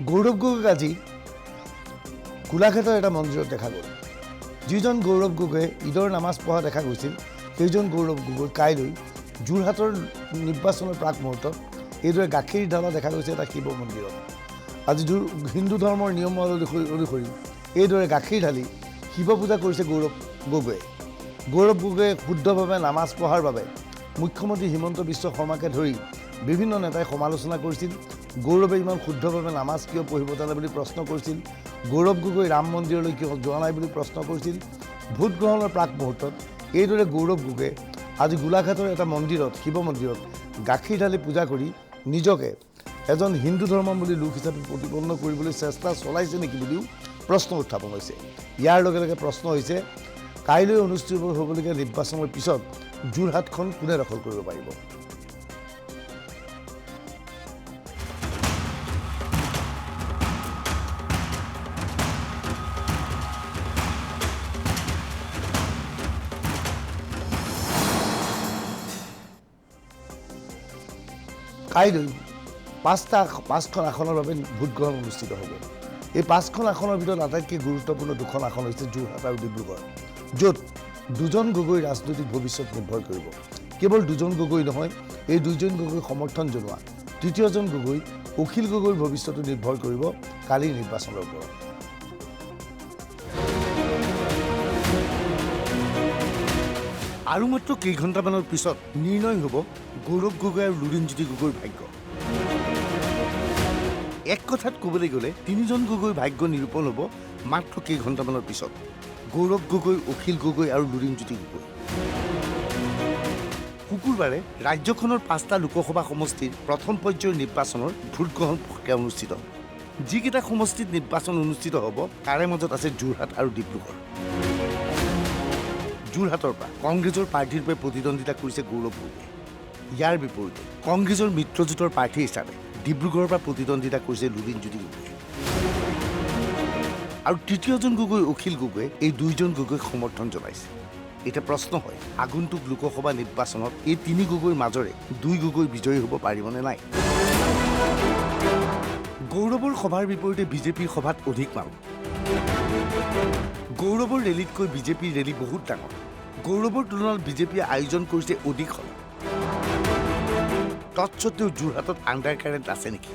গৌৰৱ গগৈক আজি গোলাঘাটৰ এটা মন্দিৰত দেখা গ'ল। যিজন গৌৰৱ গগৈয়ে ঈদৰ নামাজ পঢ়া দেখা গৈছিল, সেইজন গৌৰৱ গগৈ কাইলৈ যোৰহাটৰ নিৰ্বাচনৰ প্ৰাক মুহূৰ্তত এইদৰে গাখীৰ ঢালা দেখা গৈছে এটা শিৱ মন্দিৰত। আজি হিন্দু ধৰ্মৰ নিয়মাৱলী অনুসৰি এইদৰে গাখীৰ ঢালি শিৱ পূজা কৰিছে গৌৰৱ গগৈয়ে। গৌৰৱ গগৈয়ে শুদ্ধভাৱে নামাজ পঢ়াৰ বাবে মুখ্যমন্ত্ৰী হিমন্ত বিশ্ব শৰ্মাকে ধৰি বিভিন্ন নেতাই সমালোচনা কৰিছিল। গৌৰৱে ইমান শুদ্ধভাৱে নামাজ কিয় পঢ়িব জানে বুলি প্ৰশ্ন কৰিছিল। গৌৰৱ গগৈ ৰাম মন্দিৰলৈ কিয় যোৱা নাই বুলি প্ৰশ্ন কৰিছিল। ভোট গ্ৰহণৰ প্ৰাক মুহূৰ্তত এইদৰে গৌৰৱ গগৈয়ে আজি গোলাঘাটৰ এটা মন্দিৰত, শিৱ মন্দিৰত গাখীৰ ঢালি পূজা কৰি নিজকে এজন হিন্দু ধৰ্মাৱলম্বী লোক হিচাপে প্ৰতিপন্ন কৰিবলৈ চেষ্টা চলাইছে নেকি বুলিও প্ৰশ্ন উত্থাপন হৈছে। ইয়াৰ লগে লগে প্ৰশ্ন হৈছে, কাইলৈ অনুষ্ঠিত হ'বলগীয়া নিৰ্বাচনৰ পিছত যোৰহাটখন কোনে দখল কৰিব পাৰিব? কাইলৈ পাঁচখন আসনৰ বাবে ভোটগ্ৰহণ অনুষ্ঠিত হ'ব। এই 5খন আসনৰ ভিতৰত আটাইতকৈ গুৰুত্বপূৰ্ণ 2খন আসন হৈছে যোৰহাট আৰু ডিব্ৰুগড়, য'ত দুজন গগৈ ৰাজনৈতিক ভৱিষ্যত নিৰ্ভৰ কৰিব। কেৱল দুজন গগৈ নহয়, এই দুইজন গগৈ সমৰ্থন জনোৱা তৃতীয়জন গগৈ অখিল গগৈৰ ভৱিষ্যতো নিৰ্ভৰ কৰিব কালিৰ নিৰ্বাচনৰ ওপৰত। আৰু মাত্ৰ কেইঘণ্টামানৰ পিছত নিৰ্ণয় হ'ব গৌৰৱ গগৈ আৰু লুৰিণজ্যোতি গগৈৰ ভাগ্য। এক কথাত ক'বলৈ গ'লে 3জন গগৈৰ ভাগ্য নিৰূপণ হ'ব মাত্ৰ কেইঘণ্টামানৰ পিছত। গৌৰৱ গগৈ, অখিল গগৈ আৰু লুৰিণজ্যোতি গগৈ। শুকুৰবাৰে ৰাজ্যখনৰ 5টা লোকসভা সমষ্টিৰ প্ৰথম পৰ্যায়ৰ নিৰ্বাচনৰ ভোটগ্ৰহণ প্ৰক্ৰিয়া অনুষ্ঠিত হ'ব। যিকেইটা সমষ্টিত নিৰ্বাচন অনুষ্ঠিত হ'ব তাৰে মাজত আছে যোৰহাট আৰু ডিব্ৰুগড়। যোৰহাটৰ পৰা কংগ্ৰেছৰ প্ৰাৰ্থীৰূপে প্ৰতিদ্বন্দ্বিতা কৰিছে গৌৰৱ গগৈ। ইয়াৰ বিপৰীতে কংগ্ৰেছৰ মিত্ৰজোঁটৰ প্ৰাৰ্থী হিচাপে ডিব্ৰুগড়ৰ পৰা প্ৰতিদ্বন্দ্বিতা কৰিছে লুৰিণজ্যোতি গগৈ। আৰু তৃতীয়জন গগৈ অখিল গগৈয়ে এই দুইজন গগৈক সমৰ্থন জনাইছে। এতিয়া প্ৰশ্ন হয়, আগন্তুক লোকসভা নিৰ্বাচনত এই 3 গগৈৰ মাজৰে 2 গগৈ বিজয়ী হ'ব পাৰিবনে নাই? গৌৰৱৰ সভাৰ বিপৰীতে বিজেপিৰ সভাত অধিক মানুহ। গৌৰৱৰ ৰেলীতকৈ বিজেপিৰ ৰেলী বহুত ডাঙৰ। গৌৰৱৰ তুলনাত বিজেপিয়ে আয়োজন কৰিছে অধিক সভা। তৎসত্বেও যোৰহাটত আণ্ডাৰ কাৰেণ্ট আছে নেকি?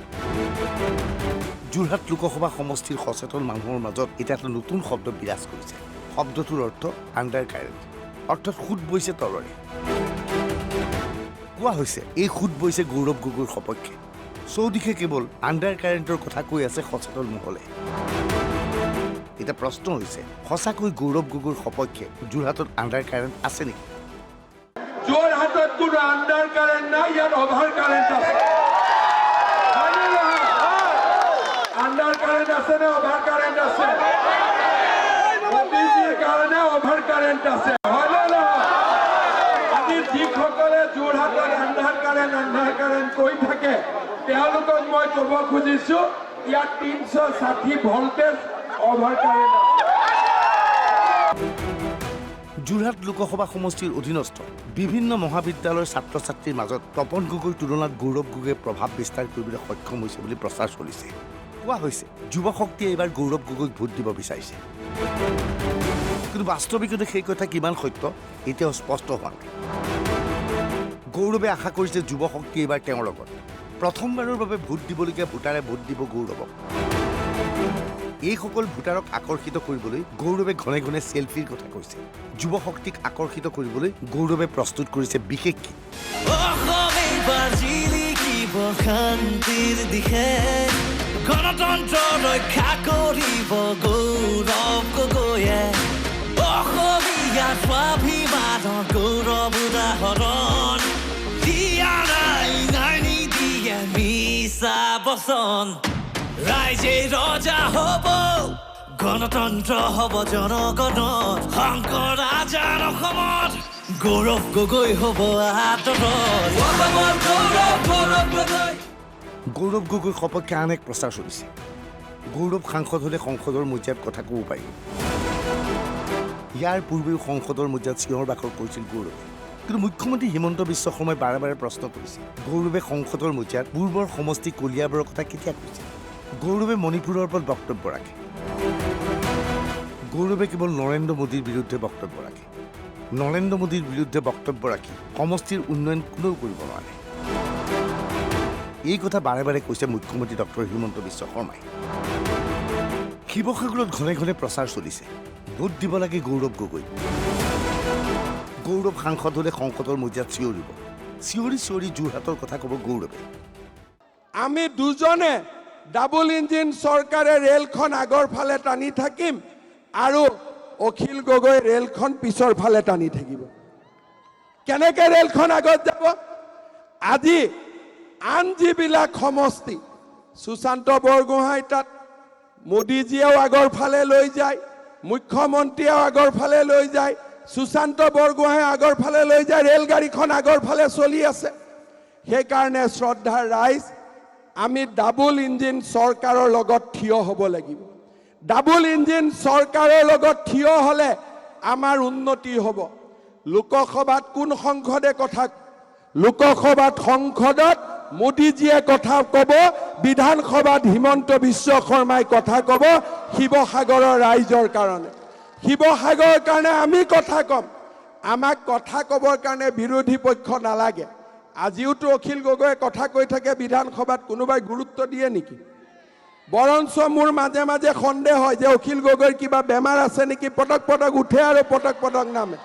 যোৰহাট লোকসভা সমষ্টিৰ সচেতন মানুহৰ মাজত এতিয়া এটা নতুন শব্দ বিৰাজ কৰিছে। শব্দটোৰ অৰ্থ আণ্ডাৰ কাৰেণ্ট, অৰ্থাৎ সোঁত বৈছে তলৰে। কোৱা হৈছে এই সোঁত বৈছে গৌৰৱ গগৈৰ সপক্ষে। চৌদিশে কেৱল আণ্ডাৰ কাৰেণ্টৰ কথা কৈ আছে সচেতন মহলে। এতিয়া প্ৰশ্ন হৈছে, সঁচাকৈ গৌৰৱ গগৈৰ সপক্ষে যোৰহাটত আণ্ডাৰ কাৰেণ্ট আছে নেকি? যোৰহাটত কোনো আণ্ডাৰ কাৰেণ্ট নাই, ইয়াত অভাৰ কাৰেণ্ট আছে। আণ্ডাৰ কাৰেণ্ট আছে নে অভাৰ কাৰেণ্ট আছে? মোদীজীৰ কাৰণে অভাৰ কাৰেণ্ট আছে, হয়নে নহয়? আজি যিসকলে যোৰহাটত আণ্ডাৰ কাৰেণ্ট কৈ থাকে, তেওঁলোকক মই ক'ব খুজিছো, ইয়াত 360 ভল্টেজ অভাৰ কাৰেণ্ট আছে। যোৰহাট লোকসভা সমষ্টিৰ অধীনস্থ বিভিন্ন মহাবিদ্যালয়ৰ ছাত্ৰ ছাত্ৰীৰ মাজত তপন গগৈৰ তুলনাত গৌৰৱ গগৈয়ে প্ৰভাৱ বিস্তাৰ কৰিবলৈ সক্ষম হৈছে বুলি প্ৰচাৰ চলিছে। কোৱা হৈছে যুৱ শক্তিয়ে এইবাৰ গৌৰৱ গগৈক ভোট দিব বিচাৰিছে। কিন্তু বাস্তৱিকতে সেই কথা কিমান সত্য এতিয়াও স্পষ্ট হোৱা নাই। গৌৰৱে আশা কৰিছে যুৱ শক্তি এইবাৰ তেওঁৰ লগত। প্ৰথমবাৰৰ বাবে ভোট দিবলগীয়া ভোটাৰে ভোট দিব গৌৰৱক। এইসকল ভোটাৰক আকৰ্ষিত কৰিবলৈ গৌৰৱে ঘনে ঘনে চেলফিৰ কথা কৈছে। যুৱ শক্তিক আকৰ্ষিত কৰিবলৈ গৌৰৱে প্ৰস্তুত কৰিছে বিশেষ গীত। গণতন্ত্ৰ ৰক্ষা কৰিব গৌৰৱ গগৈয়ে, অসমীয়াৰ স্বাভিমানৰ গৌৰৱ উদাহৰণ, দিয়া নাই নিদিয়ে মিছা বচন। ৰাইজে ৰজা হ'ব, গণতন্ত্ৰ হ'ব জনগণৰ, শংকৰ ৰাজাৰ অসমত গৌৰৱ গগৈ হ'ব আদৰত। গৌৰৱ গগৈৰ সপক্ষে আন এক প্ৰচাৰ চলিছে। গৌৰৱ সাংসদ হ'লে সংসদৰ মৰ্যাদাত কথা ক'ব পাৰিব। ইয়াৰ পূৰ্বেও সংসদৰ মৰ্যাদাত চিঞৰ বাখৰ কৰিছিল গৌৰৱে। কিন্তু মুখ্যমন্ত্ৰী হিমন্ত বিশ্ব শৰ্মাই বাৰে বাৰে প্ৰশ্ন কৰিছে, গৌৰৱে সংসদৰ মৰ্যাদাত পূৰ্বৰ সমষ্টি কলিয়াবৰৰ কথা কেতিয়া কৈছিল? গৌৰৱে মণিপুৰৰ ওপৰত বক্তব্য ৰাখে। গৌৰৱে কেৱল নৰেন্দ্ৰ মোদীৰ বিৰুদ্ধে বক্তব্য ৰাখে। নৰেন্দ্ৰ মোদীৰ বিৰুদ্ধে বক্তব্য ৰাখি সমষ্টিৰ উন্নয়ন কোনেও কৰিব নোৱাৰে। এই কথা বাৰে বাৰে কৈছে মুখ্যমন্ত্ৰী ডক্টৰ হিমন্ত বিশ্ব শৰ্মাই। শিৱসাগৰত ঘনে ঘনে প্ৰচাৰ চলিছে, ভোট দিব লাগে গৌৰৱ গগৈ। গৌৰৱ সাংসদ হ'লে সংসদৰ মজিয়াত চিঞৰিব, চিঞৰি চিঞৰি যোৰহাটৰ কথা ক'ব গৌৰৱে। আমি দুজনে ডাবল ইঞ্জিন চৰকাৰে ৰেলখন আগৰ ফালে টানি থাকিম আৰু অখিল গগৈ ৰেলখন পিছৰ ফালে টানি থাকিব। কেনেকে ৰেলখন আগত যাব? আজি আন যিবিলাক সমষ্টি, সুশান্ত বৰগোহাঁই তাত মোদীজীয়েও আগৰ ফালে লৈ যায়, মুখ্যমন্ত্ৰীয়েও আগৰ ফালে লৈ যায়, সুশান্ত বৰগোহাঁই আগৰ ফালে লৈ যায়, ৰেলগাড়ীখন আগৰ ফালে চলি আছে। সেইকাৰণে শ্ৰদ্ধাৰ ৰাইজ, আমি ডাবল ইঞ্জিন চৰকাৰৰ লগত থিয় হ'ব লাগিব। ডাবল ইঞ্জিন চৰকাৰৰ লগত থিয় হ'লে আমাৰ উন্নতি হ'ব। লোকসভাত কোন সংসদে কথা, লোকসভাত সংসদত মোদীজীয়ে কথা ক'ব, বিধানসভাত হিমন্ত বিশ্ব শৰ্মাই কথা ক'ব শিৱসাগৰৰ ৰাইজৰ কাৰণে। শিৱসাগৰৰ কাৰণে আমি কথা ক'ম। আমাক কথা ক'বৰ কাৰণে বিৰোধী পক্ষ নালাগে। আজিওতো অখিল গগৈয়ে কথা কৈ থাকে বিধানসভাত, কোনোবাই গুৰুত্ব দিয়ে নেকি? বৰঞ্চ মোৰ মাজে মাজে সন্দেহ হয় যে অখিল গগৈৰ কিবা বেমাৰ আছে নেকি, পটক পটক উঠে আৰু পটক পটক নামে।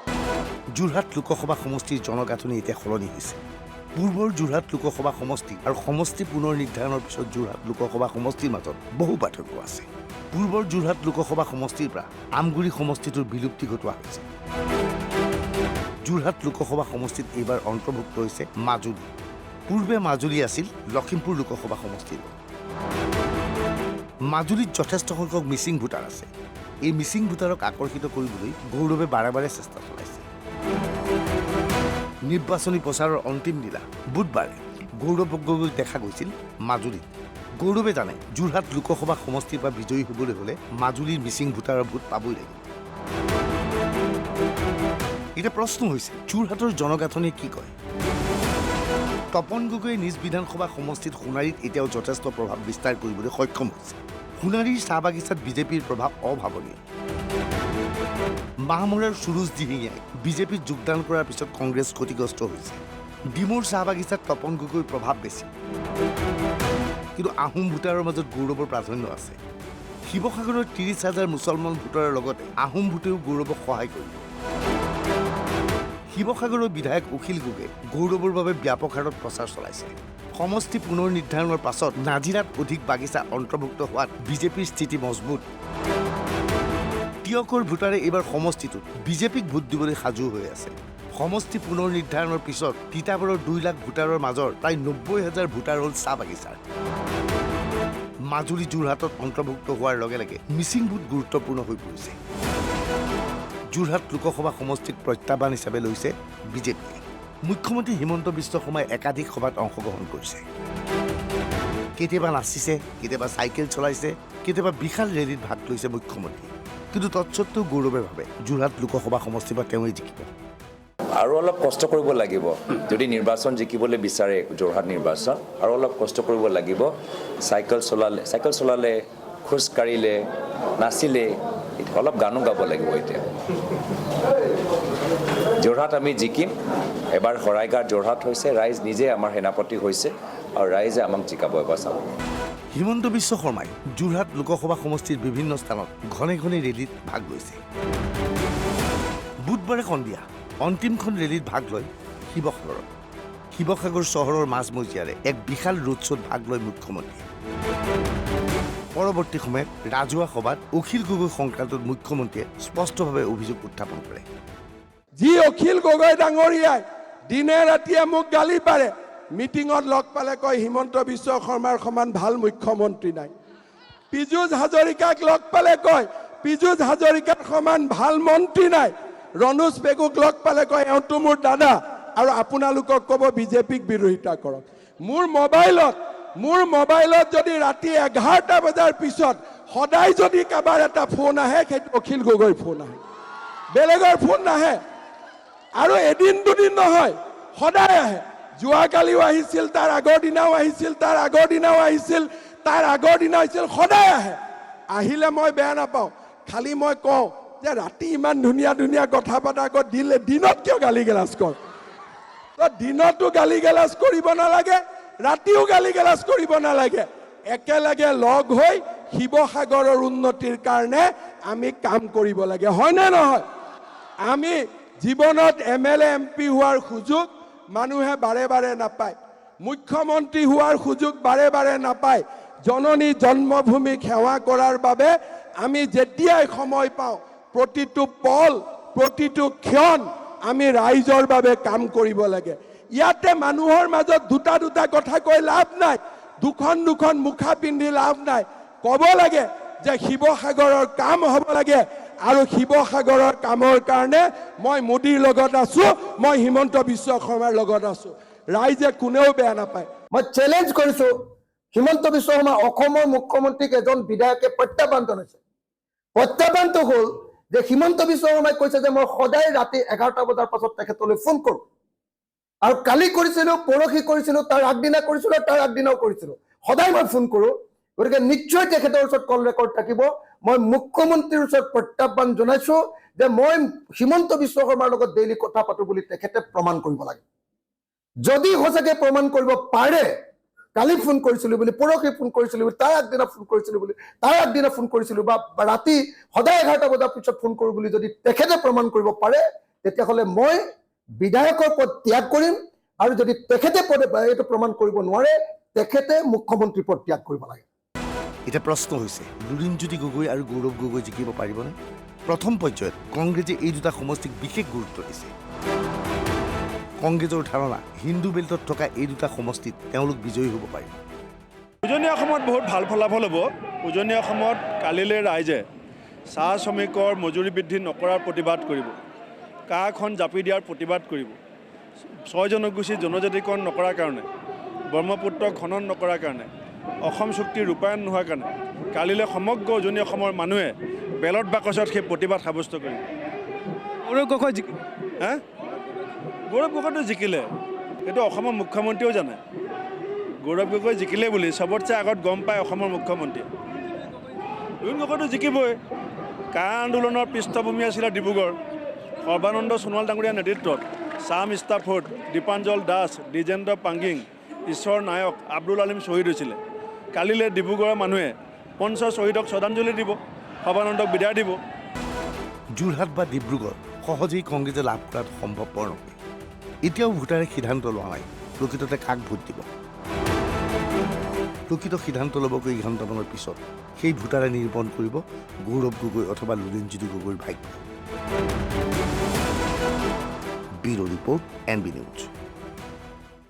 যোৰহাট লোকসভা সমষ্টিৰ জনগাঁথনি এতিয়া সলনি হৈছে। পূৰ্বৰ যোৰহাট লোকসভা সমষ্টি আৰু সমষ্টি পুনৰ নিৰ্ধাৰণৰ পিছত যোৰহাট লোকসভা সমষ্টিৰ মাজত বহু পাৰ্থক্য আছে। পূৰ্বৰ যোৰহাট লোকসভা সমষ্টিৰ পৰা আমগুৰি সমষ্টিটোৰ বিলুপ্তি ঘটোৱা হৈছে। যোৰহাট লোকসভা সমষ্টিত এইবাৰ অন্তৰ্ভুক্ত হৈছে মাজুলী। পূৰ্বে মাজুলী আছিল লখিমপুৰ লোকসভা সমষ্টিৰ। মাজুলীত যথেষ্ট সংখ্যক মিচিং ভোটাৰ আছে। এই মিচিং ভোটাৰক আকৰ্ষিত কৰিবলৈ গৌৰৱে বাৰে বাৰে চেষ্টা চলাইছে। নিৰ্বাচনী প্ৰচাৰৰ অন্তিম দিনা বুধবাৰে গৌৰৱ গগৈক দেখা গৈছিল মাজুলীত। গৌৰৱে জানে যোৰহাট লোকসভা সমষ্টিৰ পৰা বিজয়ী হ'বলৈ হ'লে মাজুলীৰ মিচিং ভোটাৰৰ ভোট পাবই লাগিব। এতিয়া প্ৰশ্ন হৈছে, যোৰহাটৰ জনগাঁথনিয়ে কি কয়? তপন গগৈয়ে নিজ বিধানসভা সমষ্টিত সোণাৰীত এতিয়াও যথেষ্ট প্ৰভাৱ বিস্তাৰ কৰিবলৈ সক্ষম হৈছে। সোণাৰীৰ চাহ বাগিচাত বিজেপিৰ প্ৰভাৱ অভাৱনীয়। মাহমৰাৰ সুৰুজ দিহিঙীয়াই বিজেপিত যোগদান কৰাৰ পিছত কংগ্ৰেছ ক্ষতিগ্ৰস্ত হৈছে। ডিমৌৰ চাহ বাগিচাত তপন গগৈৰ প্ৰভাৱ বেছি, কিন্তু আহোম ভোটাৰৰ মাজত গৌৰৱৰ প্ৰাধান্য আছে। শিৱসাগৰৰ 30,000 মুছলমান ভোটাৰৰ লগতে আহোম ভোটেও গৌৰৱক সহায় কৰিব। শিৱসাগৰৰ বিধায়ক অখিল গগৈয়ে গৌৰৱৰ বাবে ব্যাপক হাৰত প্ৰচাৰ চলাইছে। সমষ্টি পুনৰ নিৰ্ধাৰণৰ পাছত নাজিৰাত অধিক বাগিচা অন্তৰ্ভুক্ত হোৱাত বিজেপিৰ স্থিতি মজবুত। টিয়কৰ ভোটাৰে এইবাৰ সমষ্টিটোত বিজেপিক ভোট দিবলৈ সাজু হৈ আছে। সমষ্টি পুনৰ নিৰ্ধাৰণৰ পিছত তিতাবৰৰ 2 লাখ ভোটাৰৰ মাজৰ প্ৰায় 90,000 ভোটাৰ হ'ল চাহ বাগিচাৰ। মাজুলী যোৰহাটত অন্তৰ্ভুক্ত হোৱাৰ লগে লগে মিচিং ভোট গুৰুত্বপূৰ্ণ হৈ পৰিছে। যোৰহাট লোকসভা সমষ্টিক প্ৰত্যাহ্বান হিচাপে লৈছে বিজেপিয়ে। মুখ্যমন্ত্ৰী হিমন্ত বিশ্ব শৰ্মাই একাধিক সভাত অংশগ্ৰহণ কৰিছে। কেতিয়াবা নাচিছে, কেতিয়াবা চাইকেল চলাইছে, কেতিয়াবা বিশাল ৰেলীত ভাগ লৈছে মুখ্যমন্ত্ৰী। কিন্তু তৎসত্ত্বেও গৌৰৱে ভাবে যোৰহাট লোকসভা সমষ্টিৰ পৰা তেওঁই জিকিব। আৰু অলপ কষ্ট কৰিব লাগিব। যদি নিৰ্বাচন জিকিবলৈ বিচাৰে যোৰহাট নিৰ্বাচন, আৰু অলপ কষ্ট কৰিব লাগিব। চাইকেল চলালে, খোজ কাঢ়িলে, নাচিলে, অলপ গানো গাব লাগিব। এতিয়া যোৰহাট আমি জিকিম। এবাৰ শৰাইঘাট যোৰহাট হৈছে, ৰাইজ নিজে আমাৰ সেনাপতি হৈছে আৰু ৰাইজে আমাক জিকাব এবাৰ চাব। হিমন্ত বিশ্ব শৰ্মাই যোৰহাট লোকসভা সমষ্টিৰ বিভিন্ন স্থানত ঘনে ঘনে ৰেলীত ভাগ লৈছে। বুধবাৰে সন্ধিয়া অন্তিমখন ৰেলীত ভাগ লয় শিৱসাগৰত। শিৱসাগৰ চহৰৰ মাজমজিয়াৰে এক বিশাল ৰোড শ্ব'ত ভাগ লয় মুখ্যমন্ত্ৰীয়ে। পৰৱৰ্তী সময়ত ৰাজহুৱা সভাত অখিল গগৈ সংক্ৰান্তত মুখ্যমন্ত্ৰীয়ে স্পষ্টভাৱে অভিযোগ উত্থাপন কৰে। যি অখিল গগৈ ডাঙৰীয়াই দিনে ৰাতিয়ে মোক গালি পাৰে, মিটিঙত লগ পালে কয় হিমন্ত বিশ্ব শৰ্মাৰ সমান ভাল মুখ্যমন্ত্ৰী নাই। পীযুষ হাজৰিকাক লগ পালে কয় পীযুষ হাজৰিকাৰ সমান ভাল মন্ত্ৰী নাই। ৰণোজ পেগুক লগ পালে কয় এওঁতো মোৰ দাদা, আৰু আপোনালোকক ক'ব বিজেপিক বিৰোধিতা কৰক। মোৰ মোবাইলত যদি ৰাতি 11টা বজাৰ পিছত সদায় যদি কাৰোবাৰ এটা ফোন আহে, সেইটো অখিল গগৈৰ ফোন আহে, বেলেগৰ ফোন নাহে। আৰু এদিন দুদিন নহয়, সদায় আহে। যোৱাকালিও আহিছিল, তাৰ আগৰ দিনাও আহিছিল, তাৰ আগৰ দিনাও আহিছিল, তাৰ আগৰ দিনা হৈছিল সদায় আহে আহিলে মই বেয়া নাপাওঁ খালি মই কওঁ যে ৰাতি ইমান ধুনীয়া ধুনীয়া কথা পতা আকৌ দিনত কিয় গালি গেলাজ কৰ তো দিনতো গালি গেলাজ কৰিব নালাগে ৰাতিও গালি গেলাজ কৰিব নালাগে একেলগে লগ হৈ শিৱসাগৰৰ উন্নতিৰ কাৰণে আমি কাম কৰিব লাগে হয়নে নহয় আমি জীৱনত MLA MP হোৱাৰ সুযোগ মানুহে বাৰে বাৰে নাপায় মুখ্যমন্ত্ৰী হোৱাৰ সুযোগ বাৰে বাৰে নাপায় জননী জন্মভূমিক সেৱা কৰাৰ বাবে আমি যেতিয়াই সময় পাওঁ প্ৰতিটো পল প্ৰতিটো ক্ষণ আমি ৰাইজৰ বাবে কাম কৰিব লাগে ইয়াতে মানুহৰ মাজত দুটা দুটা কথা কৈ লাভ নাই দুখন দুখন মুখা পিন্ধি লাভ নাই ক'ব লাগে যে শিৱসাগৰৰ কাম হ'ব লাগে আৰু শিৱসাগৰৰ কামৰ কাৰণে মই মোদীৰ লগত আছো মই হিমন্ত বিশ্ব শৰ্মাৰ লগত আছো ৰাইজে কোনেও বেয়া নাপায় মই চ্যালেঞ্জ কৰিছো হিমন্ত বিশ্ব শৰ্মা অসমৰ মুখ্যমন্ত্ৰীক এজন বিধায়কে প্ৰত্যাহ্বান জনাইছে প্ৰত্যাহ্বানটো হ'ল যে হিমন্ত বিশ্ব শৰ্মাই কৈছে যে মই সদায় ৰাতি 11টা বজাৰ পাছত তেখেতলৈ ফোন কৰোঁ আৰু কালি কৰিছিলোঁ পৰহি কৰিছিলোঁ তাৰ আগদিনা কৰিছিলোঁ তাৰ আগদিনাও কৰিছিলোঁ সদায় মই ফোন কৰোঁ গতিকে নিশ্চয় তেখেতৰ ওচৰত কল ৰেকৰ্ড থাকিব মই মুখ্যমন্ত্ৰীৰ ওচৰত প্ৰত্যাহ্বান জনাইছোঁ যে মই হিমন্ত বিশ্ব শৰ্মাৰ লগত ডেইলি কথা পাতো বুলি তেখেতে প্ৰমাণ কৰিব লাগে যদি সঁচাকৈ প্ৰমাণ কৰিব পাৰে কালি ফোন কৰিছিলোঁ বুলি পৰহি ফোন কৰিছিলোঁ বুলি তাৰ আগদিনা ফোন কৰিছিলোঁ বুলি তাৰ আগদিনা ফোন কৰিছিলোঁ বা ৰাতি সদায় 11টা বজাৰ পিছত ফোন কৰোঁ বুলি যদি তেখেতে প্ৰমাণ কৰিব পাৰে তেতিয়াহ'লে মই বিধায়কৰ পদ ত্যাগ কৰিম আৰু যদি তেখেতে এইটো প্ৰমাণ কৰিব নোৱাৰে তেখেতে মুখ্যমন্ত্ৰী পদ ত্যাগ কৰিব লাগে এতিয়া প্ৰশ্ন হৈছে লুৰিণজ্যোতি গগৈ আৰু গৌৰৱ গগৈ জিকিব পাৰিবনে প্ৰথম পৰ্যায়ত কংগ্ৰেছে এই দুটা সমষ্টিক বিশেষ গুৰুত্ব দিছে কংগ্ৰেছৰ ধাৰণা হিন্দু বেল্টত থকা এই দুটা সমষ্টিত তেওঁলোক বিজয়ী হ'ব পাৰিব উজনি অসমত বহুত ভাল ফলাফল হ'ব উজনি অসমত কালিলৈ ৰাইজে চাহ শ্ৰমিকৰ মজুৰি বৃদ্ধি নকৰাৰ প্ৰতিবাদ কৰিব কাখন জাপি দিয়াৰ প্ৰতিবাদ কৰিব 6 জনগোষ্ঠী জনজাতিকৰণ নকৰাৰ কাৰণে ব্ৰহ্মপুত্ৰ খনন নকৰাৰ কাৰণে অসম চুক্তি ৰূপায়ণ নোহোৱাৰ কাৰণে কালিলৈ সমগ্ৰ উজনি অসমৰ মানুহে বেলট বাকচত সেই প্ৰতিবাদ সাব্যস্ত কৰিব গৌৰৱ গগৈ গৌৰৱ গগৈটো জিকিলে এইটো অসমৰ মুখ্যমন্ত্ৰীয়েও জানে গৌৰৱ গগৈ জিকিলে বুলি চবতছে আগত গম পায় অসমৰ মুখ্যমন্ত্ৰীয়ে লুৰিণ গগৈটো জিকিবই কা আন্দোলনৰ পৃষ্ঠভূমি আছিলে ডিব্ৰুগড় সৰ্বানন্দ সোণোৱাল ডাঙৰীয়াৰ নেতৃত্বত ছাম ষ্টাফৰ্ড দীপাঞ্জল দাস দ্বিজেন্দ্ৰ পাংগিং ঈশ্বৰ নায়ক আব্দুল আলিম শ্বহীদ হৈছিলে কালিলৈ ডিব্ৰুগড়ৰ মানুহে 50 শ্বহীদক শ্ৰদ্ধাঞ্জলি দিব সৰ্বানন্দক বিদায় দিব যোৰহাট বা ডিব্ৰুগড় সহজেই কংগ্ৰেছে লাভ কৰাটো সম্ভৱপৰ নহয় এতিয়াও ভোটাৰে সিদ্ধান্ত লোৱা নাই প্ৰকৃততে কাক ভোট দিব প্ৰকৃত সিদ্ধান্ত ল'বগৈ এঘণ্টামানৰ পিছত সেই ভোটাৰে নিৰূপণ কৰিব গৌৰৱ গগৈ অথবা লুৰিণজ্যোতি গগৈৰ ভাগ্য ব্যুৰ' ৰিপৰ্ট NB নিউজ